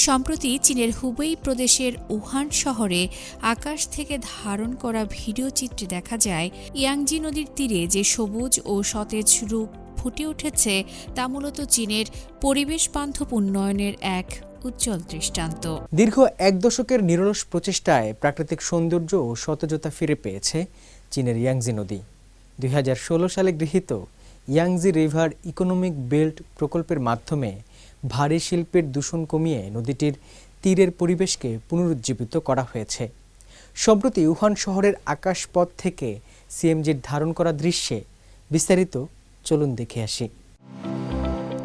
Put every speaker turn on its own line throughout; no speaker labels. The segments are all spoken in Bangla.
সম্প্রতি চীনের হুবেই প্রদেশের উহান শহরে আকাশ থেকে ধারণ করা ভিডিও চিত্রে দেখা যায় ইয়াংজি নদীর তীরে যে সবুজ ও সতেজ রূপ ফুটে উঠেছে তা মূলত চীনের পরিবেশ বান্ধব উন্নয়নের এক উজ্জ্বল দৃষ্টান্ত।
দীর্ঘ এক দশকের নিরলস প্রচেষ্টায় প্রাকৃতিক সৌন্দর্য ও সতেজতা ফিরে পেয়েছে চীনের ইয়াংজি নদী। 2016 সালে গৃহীত ইয়াংজি রিভার ইকোনমিক বেল্ট প্রকল্পের মাধ্যমে ভারী শিল্পের দূষণ কমিয়ে নদীটির তীরের পরিবেশকে পুনরুজ্জীবিত করা হয়েছে। সম্প্রতি উহান শহরের আকাশপথ থেকে সিএমজির ধারণ করা দৃশ্যে বিস্তারিত চলুন দেখে আসি।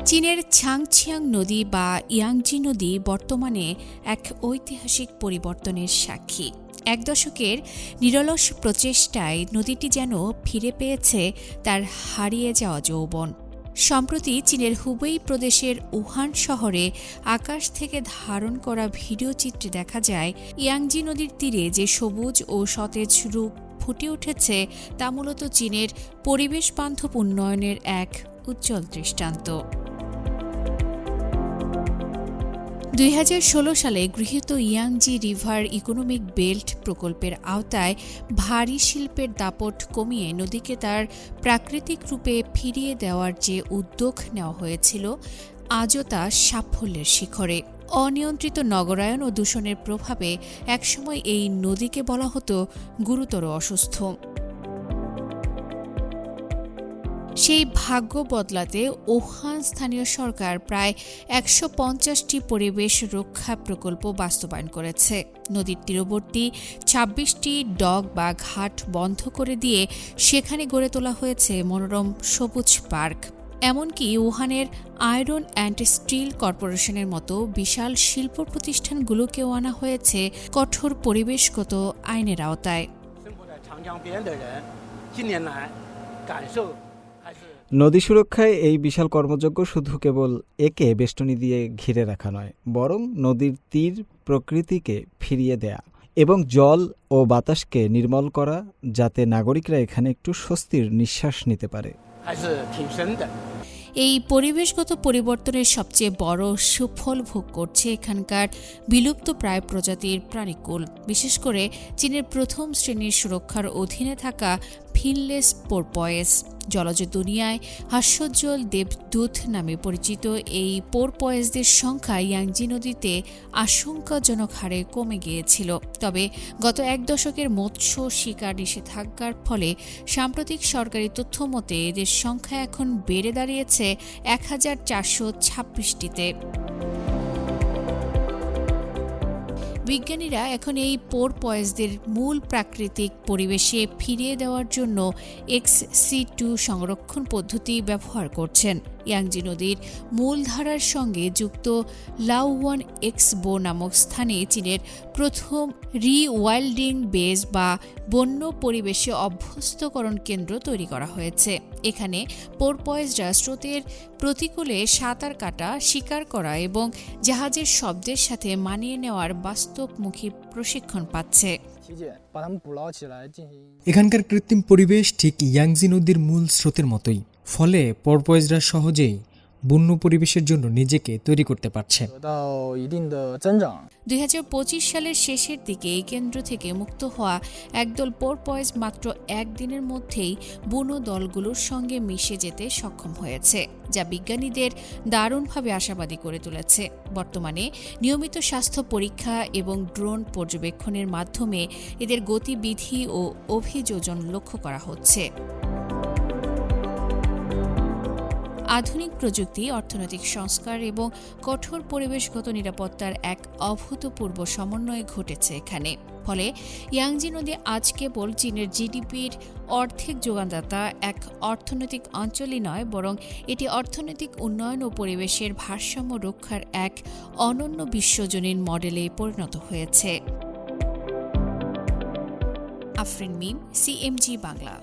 চীনের ছাংছিয়াং নদী বা ইয়াংজি নদী বর্তমানে এক ঐতিহাসিক পরিবর্তনের সাক্ষী। এক দশকের নিরলস প্রচেষ্টায় নদীটি যেন ফিরে পেয়েছে তার হারিয়ে যাওয়া যৌবন। সম্প্রতি চীনের হুবেই প্রদেশের উহান শহরে আকাশ থেকে ধারণ করা ভিডিও চিত্রে দেখা যায় ইয়াংজি নদীর তীরে যে সবুজ ও সতেজ রূপ ফুটে উঠেছে তা মূলত চীনের পরিবেশ বান্ধব উন্নয়নের এক উজ্জ্বল দৃষ্টান্ত। 2016 সালে গৃহীত ইয়াংজি রিভার ইকোনমিক বেল্ট প্রকল্পের আওতায় ভারী শিল্পের দাপট কমিয়ে নদীকে তার প্রাকৃতিক রূপে ফিরিয়ে দেওয়ার যে উদ্যোগ নেওয়া হয়েছিল আজও তা সাফল্যের শিখরে। অনিয়ন্ত্রিত নগরায়ন ও দূষণের প্রভাবে একসময় এই নদীকে বলা হতো গুরুতর অসুস্থ। সেই ভাগ্য বদলাতে উহান স্থানীয় সরকার প্রায় 150টি পরিবেশ রক্ষা প্রকল্প বাস্তবায়ন করেছে। নদীর তীরবর্তী 26টি ডক বা ঘাট বন্ধ করে দিয়ে সেখানে গড়ে তোলা হয়েছে মনোরম সবুজ পার্ক। এমনকি উহানের আয়রন অ্যান্ড স্টিল কর্পোরেশনের মতো বিশাল শিল্প প্রতিষ্ঠানগুলোকেও আনা হয়েছে কঠোর পরিবেশগত আইনের আওতায়।
নদী সুরক্ষায় এই বিশাল কর্মযজ্ঞ শুধু কেবল একে বেষ্টনী দিয়ে ঘিরে রাখা নয়, বরং নদীর তীর প্রকৃতিকে ফিরিয়ে দেয়া এবং জল ও বাতাসকে নির্মল করা, যাতে নাগরিকরা এখানে একটু স্বস্তির নিঃশ্বাস নিতে পারে।
এই পরিবেশগত পরিবর্তনের সবচেয়ে বড় সুফল ভোগ করছে এখানকার বিলুপ্ত প্রায় প্রজাতির প্রাণীকুল, বিশেষ করে চীনের প্রথম শ্রেণীর সুরক্ষার অধীনে থাকা ফিনলেস পোরপয়েস। জলজ দুনিয়ায় হাস্যোজ্জ্বল দেবদূত নামে পরিচিত এই পোরপয়েসদের সংখ্যা ইয়াংজি নদীতে আশঙ্কাজনক হারে কমে গিয়েছিল। তবে গত এক দশকের মৎস্য শিকার নিষেধাজ্ঞার ফলে সাম্প্রতিক সরকারি তথ্য মতে এদের সংখ্যা এখন বেড়ে দাঁড়িয়েছে 1426টিতে। বিজ্ঞানীরা এখন এই পোরপয়েসদের মূল প্রাকৃতিক পরিবেশে ফিরিয়ে দেওয়ার জন্য XC2 সংরক্ষণ পদ্ধতি ব্যবহার করছেন। ইয়াংজি নদীর মূলধারার সঙ্গে যুক্ত লাওয়ান এক্সবো নামক স্থানে চীনের প্রথম রি-ওয়াইল্ডিং বেস বা বন্য পরিবেশে অভ্যস্তকরণ কেন্দ্র তৈরি করা হয়েছে। এখানে পোরপয়েসরা স্রোতের প্রতিকূলে সাঁতার কাটা, শিকার করা এবং জাহাজের শব্দের সাথে মানিয়ে নেওয়ার বাস্তবমুখী প্রশিক্ষণ পাচ্ছে।
এখানকার কৃত্রিম পরিবেশ ঠিক ইয়াংজি নদীর মূল স্রোতের মতোই, ফলে পোরপয়েসরা সহজেই বন্য পরিবেশের জন্য নিজেকে তৈরি করতে পারছে।
2025 সালের শেষের দিকে এই কেন্দ্র থেকে মুক্ত হওয়া একদল পোরপয়েস মাত্র একদিনের মধ্যেই বুনো দলগুলোর সঙ্গে মিশে যেতে সক্ষম হয়েছে, যা বিজ্ঞানীদের দারুণভাবে আশাবাদী করে তুলেছে। বর্তমানে নিয়মিত স্বাস্থ্য পরীক্ষা এবং ড্রোন পর্যবেক্ষণের মাধ্যমে এদের গতিবিধি ও অভিযোজন লক্ষ্য করা হচ্ছে। আধুনিক প্রযুক্তি, অর্থনৈতিক সংস্কার এবং কঠোর পরিবেশগত নিরাপত্তার এক অভূতপূর্ব সমন্বয় ঘটেছে এখানে। ফলে ইয়াংজি নদী আজ কেবল চীনের জিডিপির অর্ধেক যোগানদাতা এক অর্থনৈতিক অঞ্চলই নয়, বরং এটি অর্থনৈতিক উন্নয়ন ও পরিবেশের ভারসাম্য রক্ষার এক অনন্য বিশ্বজনীন মডেলে পরিণত হয়েছে। আফরিন মিম, CMG বাংলা।